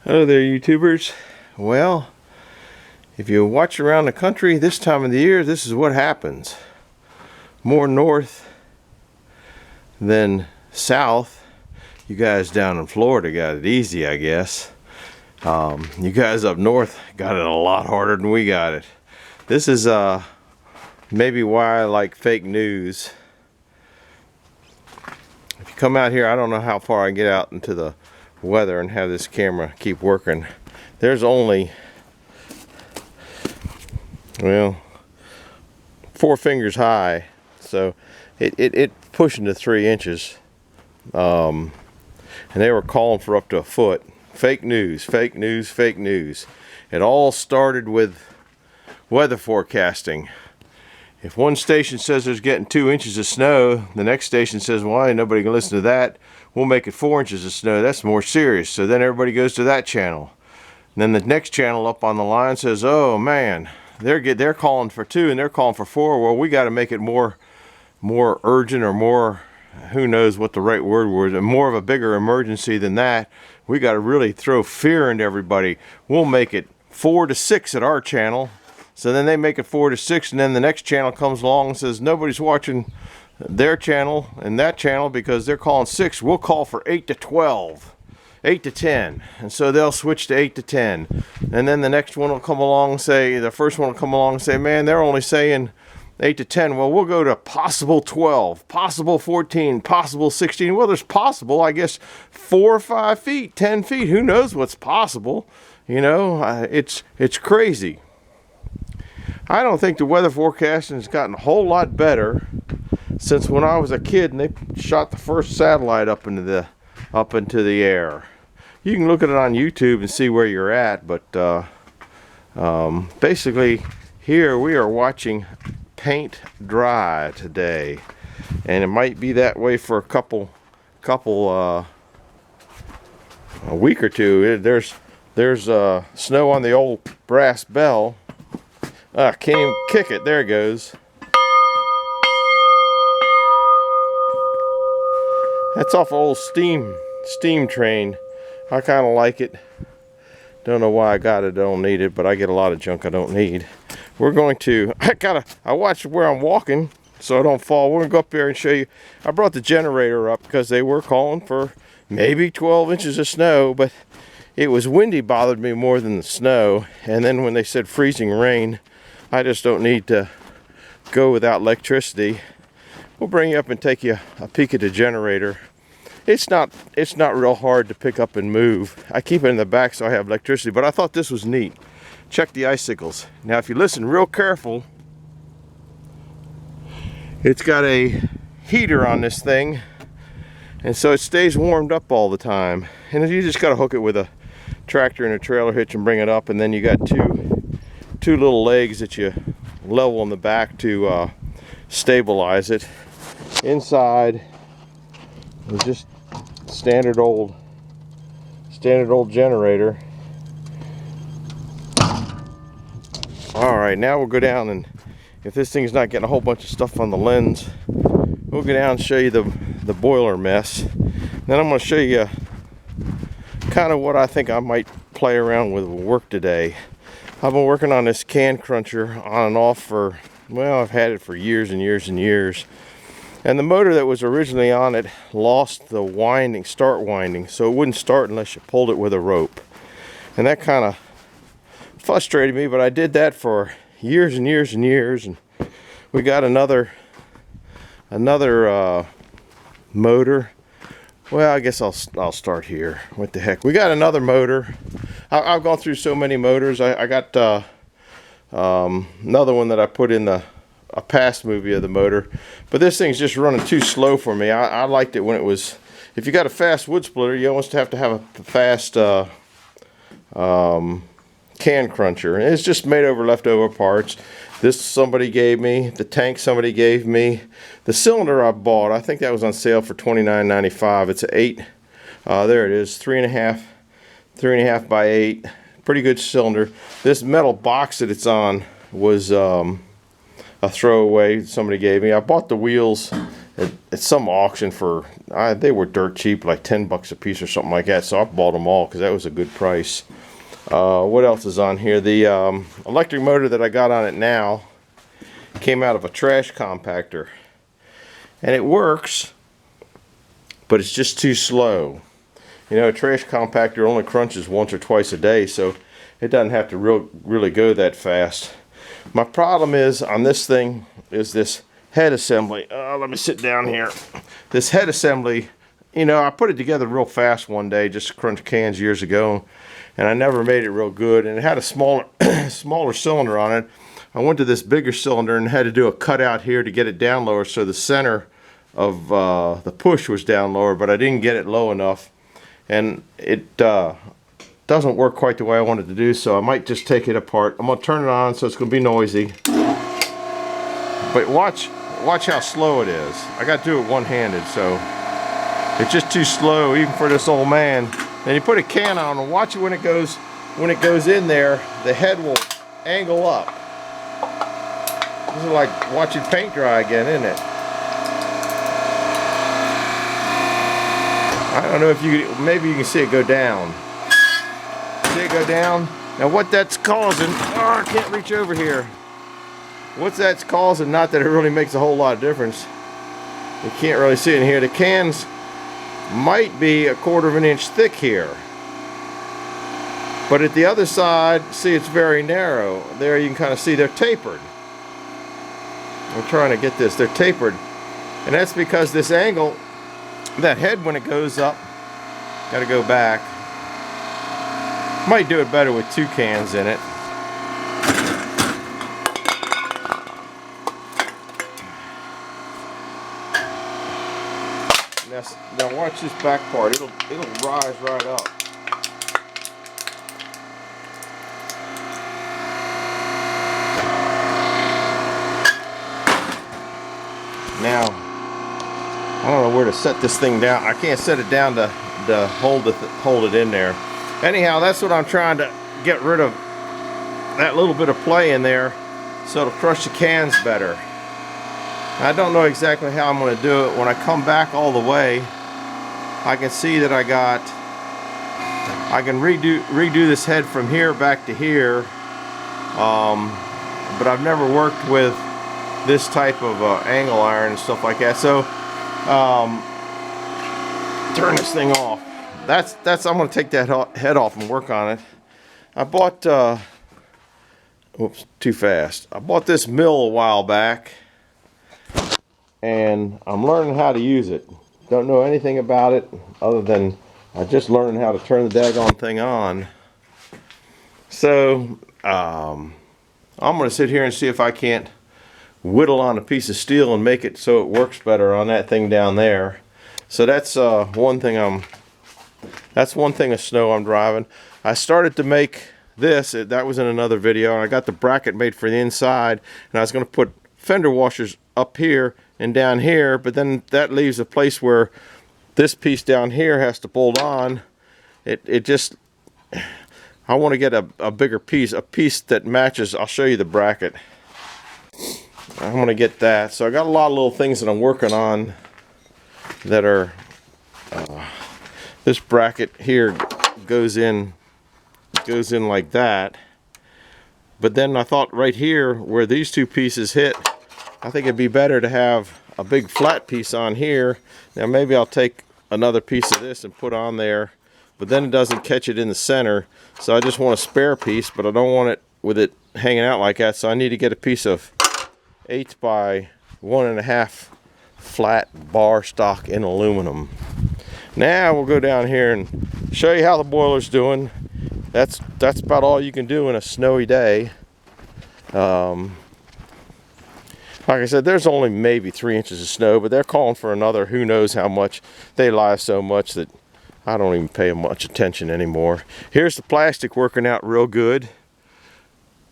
Hello there, YouTubers. Well, if you watch around the country this time of the year, this is what happens. More north than south. You guys down in Florida got it easy, I guess. You guys up north got it a lot harder than we got it. This is maybe why I like fake news. If you come out here, I don't know how far I can get out into the weather and have this camera keep working. There's only, well, 4 fingers high, so it pushing to 3 inches, and they were calling for up to a foot. Fake news, fake news, fake news. It all started with weather forecasting. If one station says there's getting 2 inches of snow, the next station says, well, ain't nobody gonna listen to that. We'll make it 4 inches of snow. That's more serious. So then everybody goes to that channel. And then the next channel up on the line says, oh man, they're calling for 2 and they're calling for 4. Well, we got to make it more urgent, or more, who knows what the right word was, and more of a bigger emergency than that. We got to really throw fear into everybody. We'll make it 4 to 6 at our channel. So then they make it 4 to 6, and then the next channel comes along and says nobody's watching their channel and that channel because they're calling 6. We'll call for 8 to 12, 8 to 10, and so they'll switch to 8 to 10. And then the next one will come along and say, the first one will come along and say, man, they're only saying 8 to 10. Well, we'll go to possible 12, possible 14, possible 16. Well, there's possible, I guess, 4 or 5 feet, 10 feet. Who knows what's possible? You know, it's crazy. I don't think the weather forecasting has gotten a whole lot better since when I was a kid and they shot the first satellite up into the air. You can look at it on YouTube and see where you're at, but basically here we are watching paint dry today, and it might be that way for a week or two. There's snow on the old brass bell. Can't even kick it. There it goes. That's off an old steam train. I kind of like it. Don't know why I got it. I don't need it, but I get a lot of junk I don't need. We're going to, I watch where I'm walking so I don't fall. We're gonna go up there and show you. I brought the generator up because they were calling for maybe 12 inches of snow, but it was windy, bothered me more than the snow. And then when they said freezing rain, I just don't need to go without electricity. We'll bring you up and take you a peek at the generator. It's not real hard to pick up and move. I keep it in the back so I have electricity, but I thought this was neat. Check the icicles. Now if you listen real careful, it's got a heater on this thing, and so it stays warmed up all the time. And you just got to hook it with a tractor and a trailer hitch and bring it up, and then you got two little legs that you level in the back to stabilize it. Inside is just standard old generator. Alright, now we'll go down, and if this thing's not getting a whole bunch of stuff on the lens, we'll go down and show you the boiler mess. Then I'm going to show you kind of what I think I might play around with work today. I've been working on this can cruncher on and off for, well, I've had it for years and years and years. And the motor that was originally on it lost the start winding, so it wouldn't start unless you pulled it with a rope. And that kind of frustrated me, but I did that for years and years and years. And we got another motor. Well, I guess I'll start here. What the heck? We got another motor. I've gone through so many motors. I got another one that I put in a past movie of the motor, but this thing's just running too slow for me. I liked it when it was, if you got a fast wood splitter, you almost have to have a fast can cruncher. And it's just made over leftover parts. This somebody gave me, the tank somebody gave me, the cylinder I bought, I think that was on sale for $29.95. It's an 8, there it is, 3.5 by 8, pretty good cylinder. This metal box that it's on was a throwaway somebody gave me. I bought the wheels It's some auction for, they were dirt cheap, like 10 bucks a piece or something like that. So I bought them all because that was a good price. What else is on here? The electric motor that I got on it now came out of a trash compactor, and it works, but it's just too slow. You know, a trash compactor only crunches once or twice a day, so it doesn't have to really go that fast. My problem is on this thing is this head assembly. Let me sit down here. This head assembly, you know, I put it together real fast one day just to crunch cans years ago, and I never made it real good, and it had a smaller smaller cylinder on it. I went to this bigger cylinder and had to do a cutout here to get it down lower, so the center of the push was down lower, but I didn't get it low enough, and it doesn't work quite the way I wanted to do, so I might just take it apart. I'm gonna turn it on so it's gonna be noisy, but watch how slow it is. I got to do it one-handed, so it's just too slow even for this old man. Then you put a can on and watch it when it goes in there, the head will angle up. This is like watching paint dry again, isn't it? I don't know if maybe you can see it go down. See it go down? Now what that's causing, I can't reach over here. What that's causing, not that it really makes a whole lot of difference. You can't really see it in here. The cans might be 1/4 of an inch thick here. But at the other side, see, it's very narrow. There you can kind of see they're tapered. I'm trying to get this, they're tapered. And that's because this angle, that head when it goes up, got to go back. Might do it better with 2 cans in it. Now watch this back part. It'll rise right up. Now I don't know where to set this thing down. I can't set it down to hold it in there. Anyhow, that's what I'm trying to get rid of, that little bit of play in there, so it'll crush the cans better. I don't know exactly how I'm going to do it. When I come back all the way, I can see that I can redo this head from here back to here, but I've never worked with this type of angle iron and stuff like that. So turn this thing off. I'm going to take that head off and work on it. I bought oops, too fast. I bought this mill a while back, and I'm learning how to use it. Don't know anything about it other than I just learned how to turn the daggone thing on. So I'm going to sit here and see if I can't whittle on a piece of steel and make it so it works better on that thing down there. So that's one thing of snow I'm driving. I started to make this, that was in another video, and I got the bracket made for the inside, and I was going to put fender washers up here and down here, but then that leaves a place where this piece down here has to bolt on. It just, I want to get a bigger piece, a piece that matches. I'll show you the bracket. I'm going to get that. So I got a lot of little things that I'm working on that are, this bracket here goes in like that. But then I thought right here where these 2 pieces hit, I think it'd be better to have a big flat piece on here. Now maybe I'll take another piece of this and put on there, but then it doesn't catch it in the center. So I just want a spare piece, but I don't want it with it hanging out like that. So I need to get a piece of 8 by 1.5 flat bar stock in aluminum. Now we'll go down here and show you how the boiler's doing. That's about all you can do in a snowy day. Like I said, there's only maybe 3 inches of snow, but they're calling for another who knows how much. They lie so much that I don't even pay much attention anymore. Here's the plastic working out real good.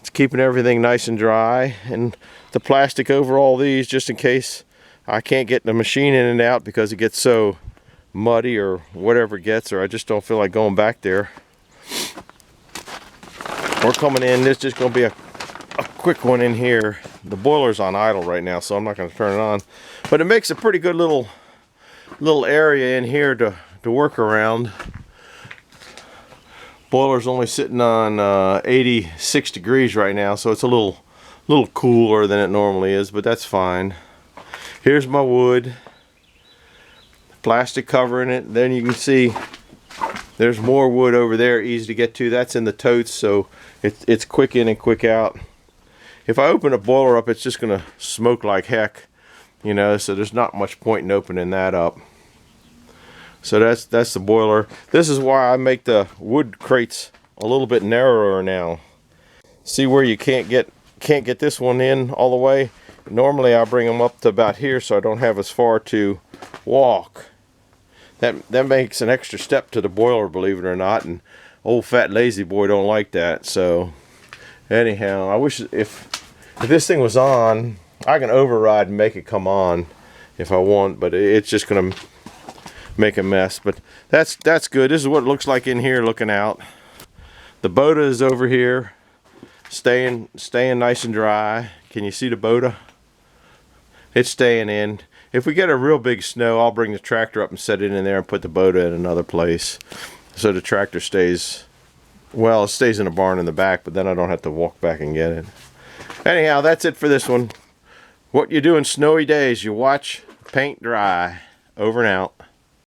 It's keeping everything nice and dry. And the plastic over all these, just in case I can't get the machine in and out because it gets so muddy or whatever it gets, or I just don't feel like going back there. We're coming in, there's just going to be a quick one in here. the boiler's on idle right now, so I'm not going to turn it on. But it makes a pretty good little area in here to work around. Boiler's only sitting on 86 degrees right now, so it's a little cooler than it normally is, but that's fine. Here's my wood, plastic covering it. Then you can see there's more wood over there, easy to get to. That's in the totes, so it's quick in and quick out. If I open a boiler up, it's just gonna smoke like heck, you know, so there's not much point in opening that up. So that's the boiler. This is why I make the wood crates a little bit narrower now. See where you can't get this one in all the way? Normally I bring them up to about here so I don't have as far to walk. That makes an extra step to the boiler, believe it or not, and old fat lazy boy don't like that. So anyhow, I wish if this thing was on, I can override and make it come on if I want, but it's just gonna make a mess. But that's good. This is what it looks like in here looking out. The boda is over here, staying nice and dry. Can you see the boda? It's staying in. If we get a real big snow, I'll bring the tractor up and set it in there and put the boda in another place, so the tractor stays, well, it stays in a barn in the back, but then I don't have to walk back and get it. Anyhow, that's it for this one. What you do in snowy days, you watch, paint dry. Over and out.